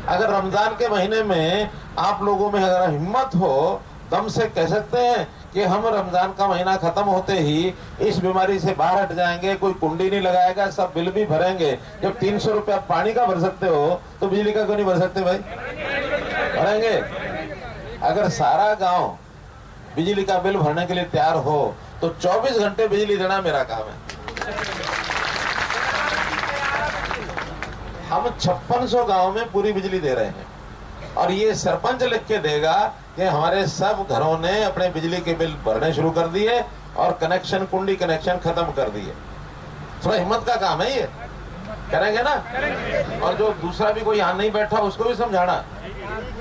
अगर रमजान के महीने में आप लोगों में अगर हिम्मत हो, दम से कह सकते हैं कि हम रमजान का महीना खत्म होते ही इस बीमारी से बाहर हट जाएंगे, कोई कुंडी नहीं लगाएगा, सब बिल भी भरेंगे। जब 300 रुपया पानी का भर सकते हो तो बिजली का क्यों नहीं भर सकते भाई? भरेंगे। अगर सारा गांव बिजली का बिल भरने के लिए तैयार हो तो 24 घंटे बिजली देना मेरा काम है। हम 5600 गांव में पूरी बिजली दे रहे हैं और ये सरपंच लिख के देगा कि हमारे सब घरों ने अपने बिजली के बिल भरने शुरू कर दिए और कनेक्शन, कुंडी कनेक्शन खत्म कर दिए। थोड़ा हिम्मत का काम है ये, करेंगे ना? और जो दूसरा भी कोई यहाँ नहीं बैठा उसको भी समझाना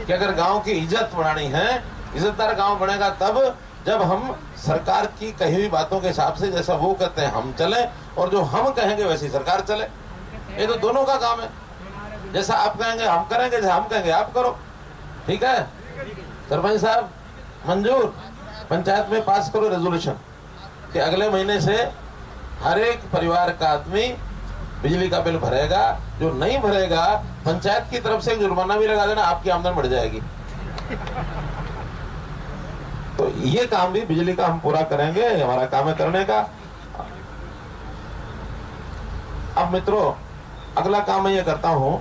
कि अगर गांव की इज्जत बढ़ानी है, इज्जतदार गांव बनेगा तब जब हम सरकार की कही हुई बातों के हिसाब से, जैसा वो कहते हैं हम चले और जो हम कहेंगे वैसी सरकार चले। ये तो दोनों का काम है। जैसा आप कहेंगे हम करेंगे, जैसा हम कहेंगे आप करो। ठीक है सरपंच साहब, मंजूर? पंचायत में पास करो रेजोल्यूशन कि अगले महीने से हर एक परिवार का आदमी बिजली का बिल भरेगा। जो नहीं भरेगा पंचायत की तरफ से जुर्माना भी लगा देना, आपकी आमदन बढ़ जाएगी। तो ये काम भी बिजली का हम पूरा करेंगे, हमारा काम है करने का। अब मित्रों, अगला काम मैं ये करता हूं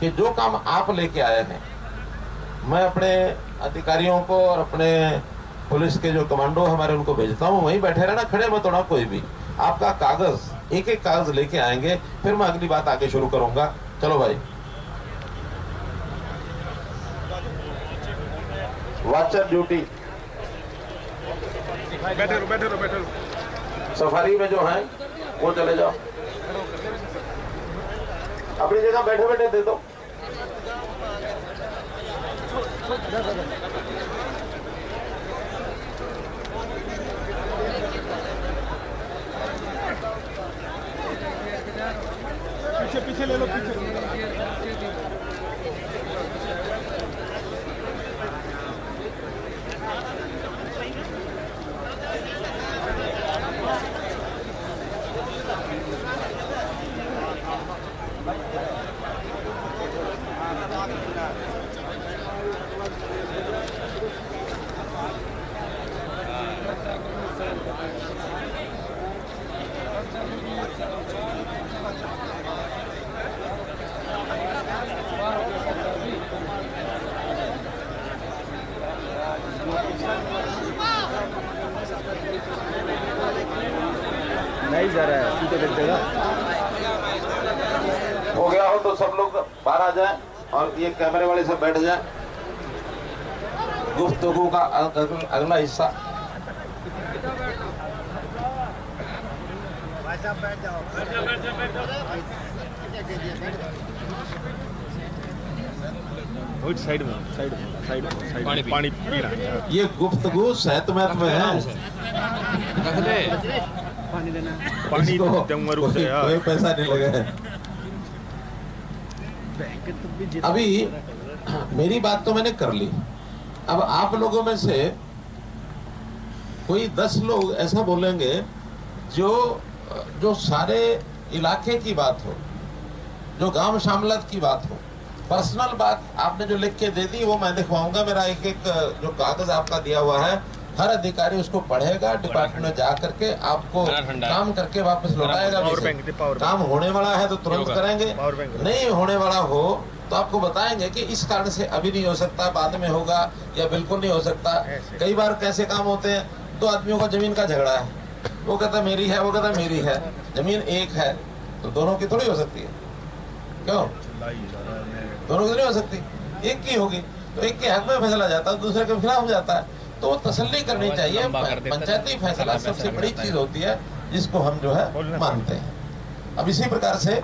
कि जो काम आप लेके आए हैं, मैं अपने अधिकारियों को और अपने पुलिस के जो कमांडो हमारे उनको भेजता हूँ। वहीं बैठे रहना, खड़े मत होना कोई भी। आपका कागज, एक एक कागज लेके आएंगे, फिर मैं अगली बात आगे शुरू करूंगा। चलो भाई। वाचर ड्यूटी, बैठे रहो। सफारी में जो है वो चले जाओ, अपनी जगह बैठे बैठे दे दो। पीछे ले लो, पीछे। नहीं जा रहा है, सीधे देख देगा। हो गया हो तो सब लोग बाहर आ जाएं और ये कैमरे वाले से बैठ जाएं। गुफ्तगू का अगला हिस्सा। बैठ जाओ। साइड में पानी पी रहा है। ये गुफ्तगू सेहतमंद में है। पानी देना, पानी कोई पैसा नहीं लगा है। अभी मेरी बात तो मैंने कर ली। अब आप लोगों में से कोई 10 लोग ऐसा बोलेंगे जो सारे इलाके की बात हो, जो गांव शामलत की बात हो, पर्सनल बात आपने जो लिख के दे दी वो मैं दिखवाऊंगा। मेरा एक एक जो कागज आपका दिया हुआ है, हर अधिकारी उसको पढ़ेगा, डिपार्टमेंट में जा करके आपको काम करके वापस लौटाएगा। काम होने वाला है तो तुरंत करेंगे, नहीं होने वाला हो तो आपको बताएंगे कि इस कारण से अभी नहीं हो सकता, बाद में होगा या बिल्कुल नहीं हो सकता। कई बार कैसे काम होते हैं, 2 आदमियों का जमीन का झगड़ा है, वो कहता मेरी है, वो कहता मेरी है, जमीन एक है तो दोनों की थोड़ी हो सकती है। क्यों? दोनों की नहीं हो सकती, एक की होगी तो एक के हक में फैसला जाता है, दूसरे के खिलाफ जाता है। तो वो तसल्ली करनी चाहिए। पंचायती फैसला सबसे बड़ी चीज होती है जिसको हम जो है मानते हैं। अब इसी प्रकार से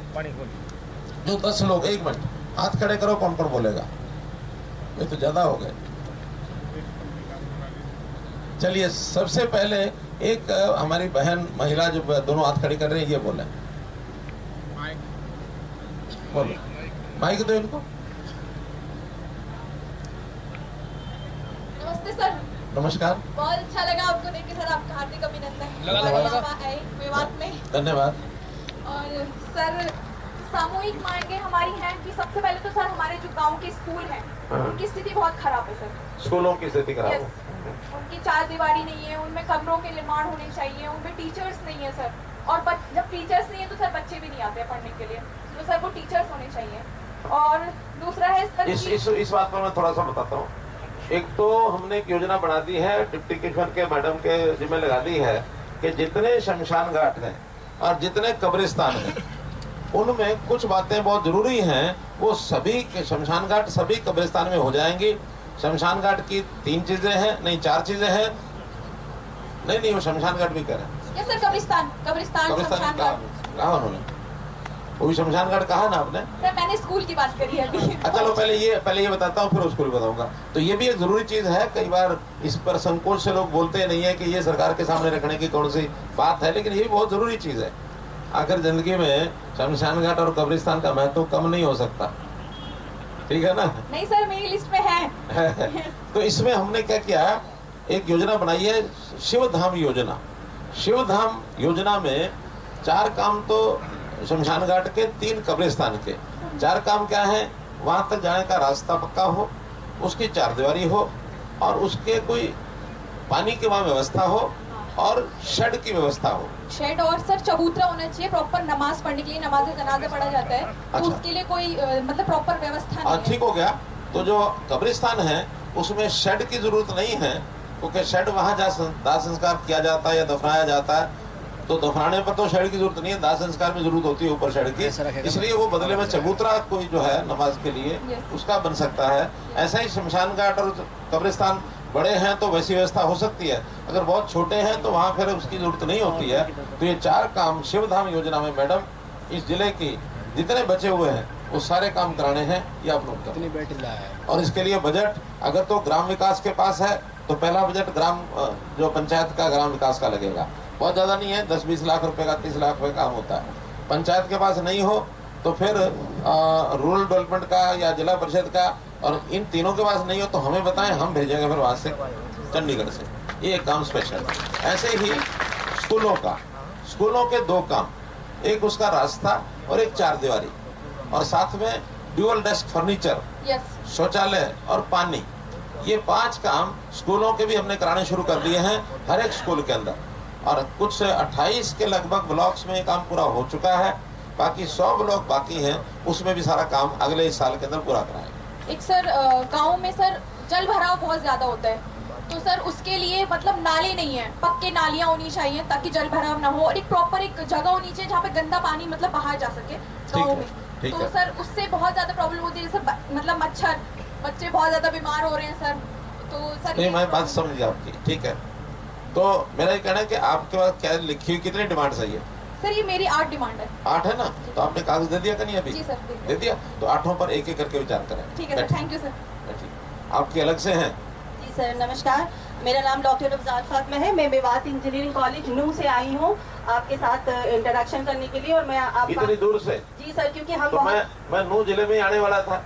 जो 10 लोग, 1 मिनट हाथ खड़े करो, कौन कौन बोलेगा? ये तो ज्यादा हो गए। चलिए सबसे पहले एक हमारी बहन महिला जो दोनों हाथ खड़ी कर रही है, ये बोले। बोलो, माइक दो इनको। नमस्ते सर। नमस्कार। बहुत अच्छा लगा आपको देख के सर, आपका हार्दिक अभिनंदन। धन्यवाद। मेवात में। धन्यवाद। और सर सामूहिक मांगे हमारी हैं कि सबसे पहले तो सर हमारे जो गांव के स्कूल हैं उनकी स्थिति बहुत खराब है सर। स्कूलों की स्थिति खराब यस, है। उनकी चार दीवारी नहीं है, उनमें कमरों के निर्माण होने चाहिए, उनमें टीचर्स नहीं है सर। और जब टीचर्स नहीं है तो सर बच्चे भी नहीं आते हैं पढ़ने के लिए, तो सर वो टीचर्स होने चाहिए। और दूसरा है सर इस बात पर मैं थोड़ा सा बताता हूँ। एक तो हमने एक योजना बना दी है, डिप्टी कमिश्नर के मैडम के जिम्मे लगा दी है कि जितने शमशान घाट हैं और जितने कब्रिस्तान हैं उनमें कुछ बातें बहुत जरूरी हैं, वो सभी के शमशान घाट सभी कब्रिस्तान में हो जाएंगी। शमशान घाट की 3 चीजें हैं, नहीं 4 चीजें हैं, नहीं वो शमशान घाट भी करें। यस सर, कब्रिस्तान शमशान घाट कहा उन्होंने, वो भी शमशान घाट कहा ना आपने? सर मैंने स्कूल की बात करी है अभी। अच्छा लो पहले ये बताता हूँ फिर उसको भी बताऊंगा। तो ये भी एक जरूरी चीज है, कई बार इस पर संकोच से लोग बोलते नहीं है कि ये सरकार के सामने रखने की कौन सी बात है, लेकिन ये भी बहुत जरूरी चीज है। आखिर जिंदगी में शमशान घाट और कब्रिस्तान का महत्व कम नहीं हो सकता, ठीक है ना? नहीं सर, मेरी लिस्ट में है। तो इसमें हमने क्या किया, एक योजना बनाई है शिवधाम योजना। शिवधाम योजना में 4 काम तो शमशान घाट के, 3 कब्रिस्तान के। 4 काम क्या है? वहां तक जाने का रास्ता पक्का हो, उसकी 4 दीवारी हो और उसके कोई पानी की वहां व्यवस्था हो और शेड की व्यवस्था हो। शेड और सर चबूतरा होना चाहिए, प्रॉपर नमाज पढ़ने के लिए, नमाज जनाजा पढ़ा जाता है। अच्छा। तो उसके लिए कोई मतलब प्रॉपर व्यवस्था नहीं है। ठीक हो गया। तो जो कब्रिस्तान है उसमें शेड की जरूरत नहीं है, क्योंकि शेड वहां दाह संस्कार किया जाता है या दफनाया जाता है, तो दफनाने पर तो शेड की जरूरत नहीं है, दाह संस्कार में जरूरत होती है ऊपर शेड की, इसलिए वो बदले में चबूतरा कोई जो है नमाज के लिए उसका बन सकता है। ऐसा ही शमशान घाट और कब्रिस्तान बड़े हैं तो वैसी व्यवस्था हो सकती है, अगर बहुत छोटे हैं तो वहाँ फिर उसकी जरूरत नहीं होती है। तो ये 4 काम शिवधाम योजना में मैडम इस जिले की जितने बचे हुए हैं वो सारे काम कराने हैं, ये आप लोग करें। और इसके लिए बजट अगर तो ग्राम विकास के पास है तो पहला बजट ग्राम जो पंचायत का ग्राम विकास का लगेगा, बहुत ज्यादा नहीं है, 10-20 लाख रुपए का, 30 लाख रुपए काम होता है। पंचायत के पास नहीं हो तो फिर रूरल डेवलपमेंट का या जिला परिषद का, और इन तीनों के पास नहीं हो तो हमें बताएं, हम भेजेंगे फिर वहां से चंडीगढ़ से, ये एक काम स्पेशल। ऐसे ही स्कूलों के 2 काम, एक उसका रास्ता और एक 4 दीवारी, और साथ में ड्यूअल डेस्क फर्नीचर, शौचालय और पानी, ये 5 काम स्कूलों के भी हमने कराने शुरू कर दिए हैं हर एक स्कूल के अंदर। और कुछ 28 के लगभग ब्लॉक्स में ये काम पूरा हो चुका है, बाकी 100 ब्लॉक बाकी हैं, उसमें भी सारा काम अगले इस साल के अंदर पूरा कराएंगे। एक सर गांव में सर जल भराव बहुत ज्यादा होता है, तो सर उसके लिए मतलब नाले नहीं है, पक्के नालियां होनी चाहिए ताकि जल भराव ना हो, और एक प्रॉपर एक जगह होनी चाहिए जहाँ पे गंदा पानी मतलब बाहर जा सके गाँव में। तो सर उससे बहुत ज्यादा प्रॉब्लम होती है, जैसे मतलब मच्छर, बच्चे बहुत ज्यादा बीमार हो रहे हैं सर। तो सर नहीं, मैं बात समझ गया आपकी, ठीक है। तो मेरा ये कहना है कि आपके पास क्या लिखी हुई कितनी डिमांड चाहिए? सर ये मेरी 8 डिमांड है। 8 है ना? तो आपने कागज दे दिया कि नहीं अभी? जी सर, दे दिया। तो 8 पर एक एक करके विचार करें। ठीक है सर, थैंक यू सर। आपकी अलग से हैं? जी सर, नमस्कार, मेरा नाम डॉक्टर रमजान फातिमा है, मैं मेवात इंजीनियरिंग कॉलेज नू से आई हूँ आपके साथ इंटरेक्शन करने के लिए। और मैं आप इतनी दूर से? जी सर, क्योंकि हम तो मैं नू जिले में आने वाला था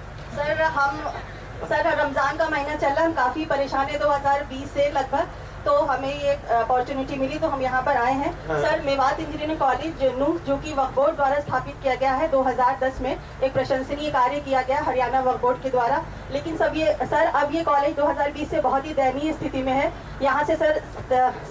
सर रमजान का महीना चल रहा, हम काफी परेशान है 2020 से लगभग, तो हमें ये अपॉर्चुनिटी मिली तो हम यहाँ पर आए हैं। सर मेवात इंजीनियरिंग कॉलेज नू, जो कि वक्फ बोर्ड द्वारा स्थापित किया गया है 2010 में, एक प्रशंसनीय कार्य किया गया हरियाणा वक्फ बोर्ड के द्वारा। लेकिन अब ये कॉलेज 2020 से बहुत ही दयनीय स्थिति में है। यहाँ से सर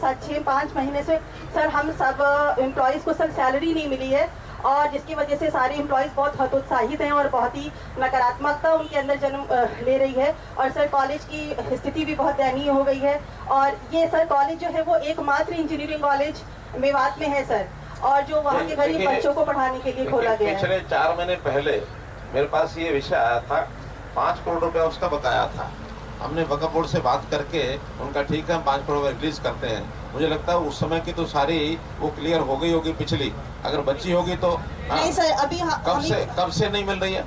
6-5 महीने से सर हम सब एम्प्लॉयज़ को सर सैलरी नहीं मिली है, और जिसकी वजह से सारे एम्प्लॉयज़ बहुत हतोत्साहित हैं और बहुत ही नकारात्मकता उनके अंदर जन्म ले रही है। और सर कॉलेज की स्थिति भी बहुत दयनीय हो गई है। और ये सर कॉलेज जो है वो एकमात्र इंजीनियरिंग कॉलेज मेवात में है सर, और जो वहाँ के गरीब बच्चों को पढ़ाने के लिए खोला गया है। पिछले 4 महीने पहले मेरे पास ये विषय आया था, 5 करोड़ रुपया उसका बकाया था। हमने वक्फ बोर्ड से बात करके उनका ठीक है हम 5 करोड़ रिलीज करते हैं। मुझे लगता है उस समय की तो सारी वो क्लियर हो गई होगी, पिछली अगर बच्ची होगी तो नहीं सर, अभी कब से नहीं मिल रही है?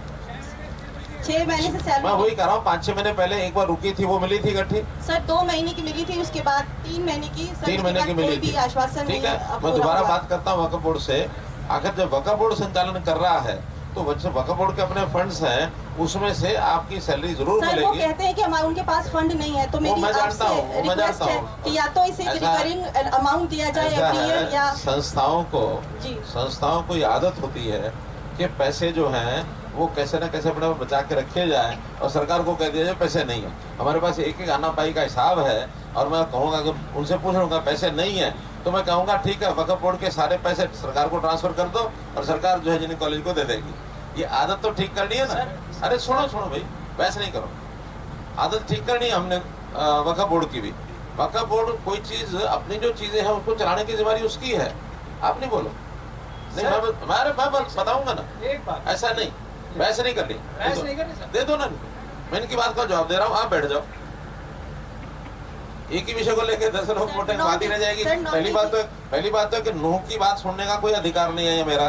6 महीने से सैलरी। मैं वही कह रहा हूँ, 5-6 महीने पहले एक बार रुकी थी, वो मिली थी इकट्ठी सर, 2 महीने की मिली थी, उसके बाद 3 महीने की 3 महीने की मिली थी। आश्वासन ठीक है, मैं दोबारा बात करता हूँ वक्फ बोर्ड से। आखिर जब वक्फ बोर्ड संचालन कर रहा है तो वक्फ बोर्ड के अपने फंड्स हैं, उसमें से आपकी सैलरी जरूर मिलेगी। वो कहते हैं कि उनके पास फंड नहीं है, तो मेरी आपसे रिक्वेस्ट है कि या तो इसे रिकरिंग अमाउंट दिया जाए एवरी ईयर, या संस्थाओं को ये आदत होती है कि पैसे जो हैं वो कैसे ना कैसे अपने बचा के रखे जाए और सरकार को कह दिया जाए पैसे नहीं है। हमारे पास एक एक आना पाई का हिसाब है और मैं कहूँगा अगर उनसे पूछ लूँगा पैसे नहीं है तो मैं कहूँगा ठीक है वक्फ बोर्ड के सारे पैसे सरकार को ट्रांसफर कर दो और सरकार जो है इंजीनियरिंग कॉलेज को दे देगी। ये आदत तो ठीक करनी है ना। अरे सुनो भाई, बहस नहीं करो, आदत ठीक करनी है हमने वक्फ बोर्ड की भी। वक्फ बोर्ड कोई चीज अपनी जो चीजें हैं उसको चलाने की जिम्मेदारी उसकी है, आप नहीं बोलो। नहीं मैं बताऊंगा ना, एक बात ऐसा नहीं, बहस नहीं करनी, दे दो ना, मैं इनकी बात का जवाब दे रहा हूँ, आप बैठ जाओ। एक ही विषय को लेकर 10 लोग वोटें बात ही रह जाएगी। पहली बात तो कि नूह की बात सुनने का कोई अधिकार नहीं है ये मेरा,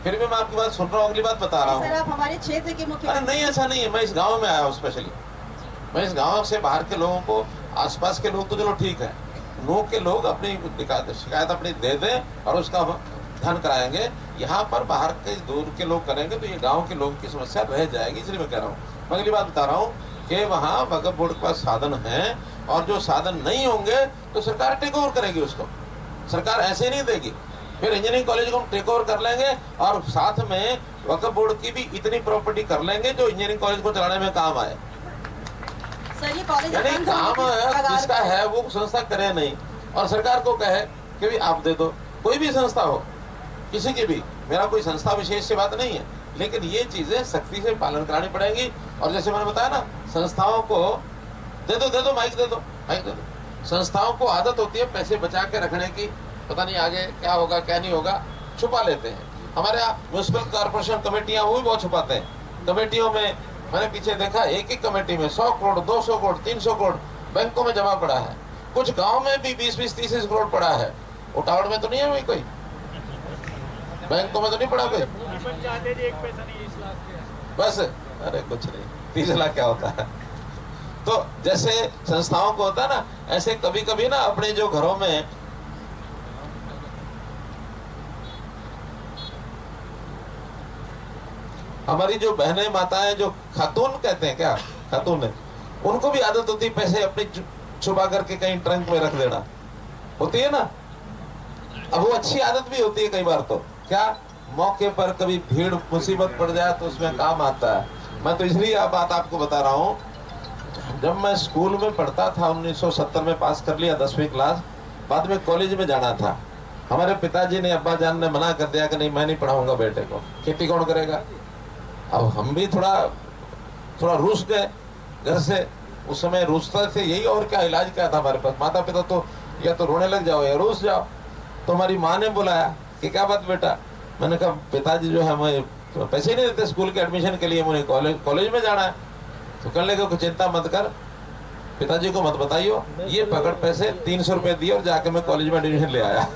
फिर भी मैं आपकी बात सुन रहा हूँ, अगली बात बता रहा हूँ। सर आप हमारे क्षेत्र के मुख्य। अरे नहीं, ऐसा नहीं है, मैं इस गाँव में आया हूँ स्पेशली। मैं इस गाँव से बाहर के लोगों को, आसपास के लोग तो चलो ठीक है, नूह के लोग अपनी शिकायत अपनी दे दें और उसका धन कराएंगे। यहाँ पर बाहर के दूर के लोग करेंगे तो ये गांव के लोगों की समस्या रह जाएगी, इसलिए मैं कह रहा हूँ। मैं अगली बात बता रहा हूँ कि वहाँ वक्फ बोर्ड के पास साधन है और जो साधन नहीं होंगे तो सरकार टेक ओवर करेगी उसको। सरकार ऐसे ही नहीं देगी। फिर इंजीनियरिंग कॉलेज को हम टेक ओवर कर लेंगे और साथ में वक्फ बोर्ड की भी इतनी प्रॉपर्टी कर लेंगे जो इंजीनियरिंग कॉलेज को चलाने में काम आए। सर ये कॉलेज यानी काम जिसका है वो संस्था करे नहीं और सरकार को कहे कि भी आप दे दो। कोई भी संस्था हो, किसी की भी, मेरा कोई संस्था विशेष से बात नहीं है, लेकिन ये चीजें सख्ती से पालन करानी पड़ेंगी। और जैसे मैंने बताया ना, संस्थाओं को दे दो माइक दे दो। संस्थाओं को आदत होती है पैसे बचा के रखने की, पता नहीं आगे क्या होगा क्या नहीं होगा, छुपा लेते हैं। हमारे यहाँ म्यूनिसिपल कॉर्पोरेशन कमेटियां वो भी बहुत छुपाते हैं। कमेटियों में मैंने पीछे देखा, एक एक कमेटी में 100 करोड़ 200 करोड़ 300 करोड़ बैंकों में जमा पड़ा है। कुछ गांव में भी 20-20 30 करोड़ पड़ा है। उटावड़ में तो नहीं है कोई, बैंकों में तो नहीं पड़ा कोई, बस अरे कुछ नहीं, 30 लाख क्या होता है। तो जैसे संस्थाओं को होता है ना, ऐसे कभी कभी ना अपने जो घरों में हमारी जो बहनें माताएं जो खातून कहते हैं, क्या खातून है, उनको भी आदत होती है पैसे अपनी छुपा करके कहीं ट्रंक में रख देना, होती है ना। अब वो अच्छी आदत भी होती है कई बार, तो क्या मौके पर कभी भीड़ मुसीबत पड़ जाए तो उसमें काम आता है। मैं तो इसलिए यह बात आपको बता रहा हूँ, जब मैं स्कूल में पढ़ता था 1970 में पास कर लिया 10वीं क्लास, बाद में कॉलेज में जाना था। हमारे पिताजी ने, अब्बा जान ने मना कर दिया कि नहीं मैं नहीं पढ़ाऊंगा बेटे को, खेती कौन करेगा। अब हम भी थोड़ा रूस गए घर से, उस समय रूसता थे यही, और क्या इलाज क्या था हमारे पास। माता पिता तो या तो रोने लग जाओ या रूस जाओ। तो हमारी माँ ने बुलाया कि क्या बात बेटा, मैंने कहा पिताजी जो है हमें पैसे नहीं देते स्कूल के एडमिशन के लिए, मुझे कॉलेज में जाना है। तो कहने लगे चिंता मत कर, पिताजी को मत बताइयो, ये पकड़ पैसे 300 रुपए दिए और जाके मैं कॉलेज में एडमिशन ले आया।